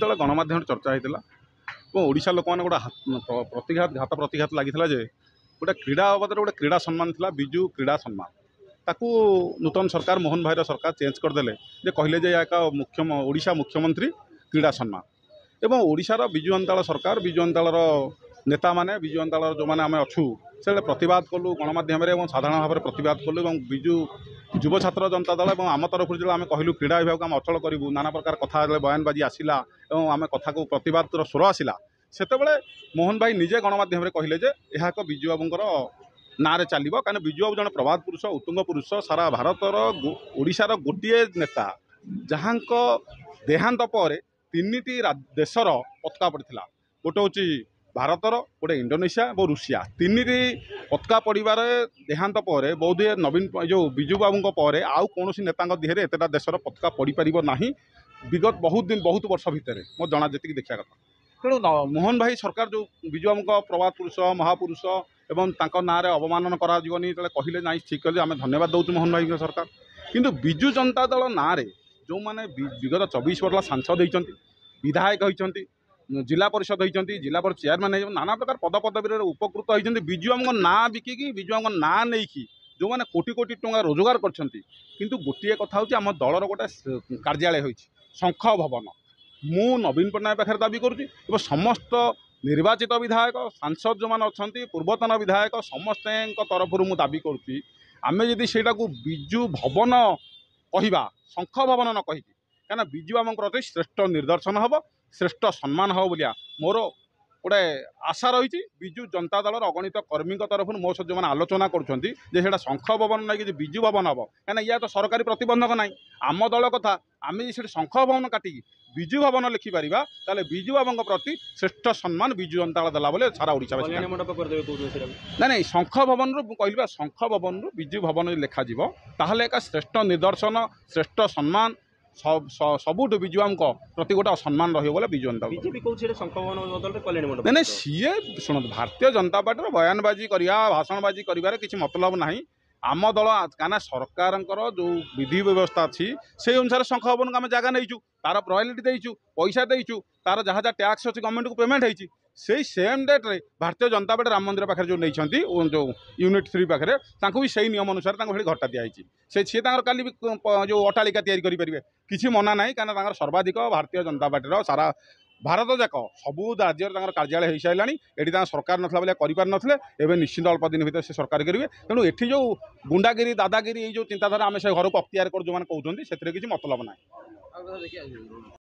जो गणमाध्यम चर्चा होता ओडिशा लोक मैंने गोटे प्रतिघात घात प्रतिघात लगी जे गोटे क्रीड़ा बाबद गोटे क्रीड़ा सम्मान था विजु क्रीड़ा सम्मान ताकू नूतन सरकार मोहन भाईर सरकार चेंज करदे कहले जे एक ओडिशा मुख्यमंत्री क्रीड़ा सम्मान एवं ओडिशार विजु जंताल सरकार विजु जंताल नेता माने विजु जंताल जो मैंने आम अच्छू से प्रतिवाद कलु गणमाध्यम साधारण भाव में प्रतिवाद कलु विजु युव छात्र जनता दल और आम तरफ जो आम कहलु क्रीड़ा विभाग आम अचल करूँ नाना प्रकार कथा बयानबाजी आसला और आम कथा को प्रतिवाद स्वर आसला सेतबे मोहन भाई निजे गणमाध्यम कहले जे यह एक विजु बाबूर ना चलो कहीं विजु बाबू जन प्रभात पुरुष उत्तुंग पुरुष सारा भारतर ओडिशार गोटे नेता जहाँ देहांत पर तीन देशर पताका पड़ता गोटे हूँ भारतर गोटे इंडोनेशिया और रुषिया तीन पताका पड़ार देहांत पर बोधे नवीन जो विजु बाबू पर आउ कौन नेता देहरे एतटा देशर पताका पड़ पार ना विगत बहुत वर्ष भितर मो जना जी देखा कथा तेणु मोहन भाई सरकार जो विजु बाबू प्रभात पुरुष महापुरुष एवं ना अवमान करानी कहले ना ठीक कले आम धन्यवाद दौचु मोहन भाई सरकार किंतु विजु जनता दल ना जो मैंने विगत 24 वर्ष सांसद होती विधायक होती जिला परिषद होती जिला परिषद चेयरमैन हो नाना प्रकार पद पदवी उपकृत होती विजु बाबू ना बिकिकी विजु बाबू ना नहीं जो मैंने कोटी कोटी टंका रोजगार किंतु गोटे कथा हूँ आम दलर गोटे कार्यालय होती शंख भवन मु नवीन पट्टनायक पाखे दाबी करुँच समस्त निर्वाचित विधायक सांसद जो मैंने अच्छा पूर्वतन विधायक समस्त तरफ मुझे दाबी करुँच आम जदि से विजु भवन कहवा शंख भवन न कहीकि क्या विजु बाबू प्रति श्रेष्ठ निर्दर्शन हम श्रेष्ठ सम्मान हम बोलिया मोर गोटे आशा रही विजु जनता दल अगणित कर्मी तरफ मो सहित जो आलोचना करा शंख भवन नहीं विजु भवन हम क्या या तो सरकारी प्रतिबंधक ना आम दल कथा आम से शंख भवन काटिकी विजु भवन लिखिपर ताले विजु बाबू प्रति श्रेष्ठ सम्मान विजु जनता देला बोले सारा ओडिशा ना नहीं शंख भवन कहली शंख भवन विजु भवन लिखा ताहले एक श्रेष्ठ निदर्शन श्रेष्ठ सम्मान सबुठ विजु बाबू प्रति गोटे सम्मान रोले विजु जनता नहीं सी शुण भारतीय जनता पार्टी बयानबाजी करवा भाषणबाजी कर किसी मतलब ना आम दल क्या सरकार जो विधि व्यवस्था अच्छी से अनुसार शंख भवन को आम जगह नहीं तार रॉयल्टी देचु पैसा देचु तार जहाँ जहाँ टैक्स अच्छी गवर्नमेंट को पेमेंट होती से सेम डेट रे भारतीय जनता पार्टी राम मंदिर पाखे जो नहीं जो यूनिट 3 पाखे भी से नियम अनुसार घटा दिखाई से सी काली जो अट्टालिका तैयारी किसी मना ना कहीं सर्वाधिक भारतीय जनता पार्टी सारा भारत जाक सबू राज्य कार्यालय हो सारा ये सरकार नाला कर नए निश्चित अल्प दिन भर से सरकार करेंगे तेणु ये जो गुंडागिरी दादागिरी ये जो चिंताधारा आम से घर को अख्तियार कर जो कहते हैं से किसी मतलब ना।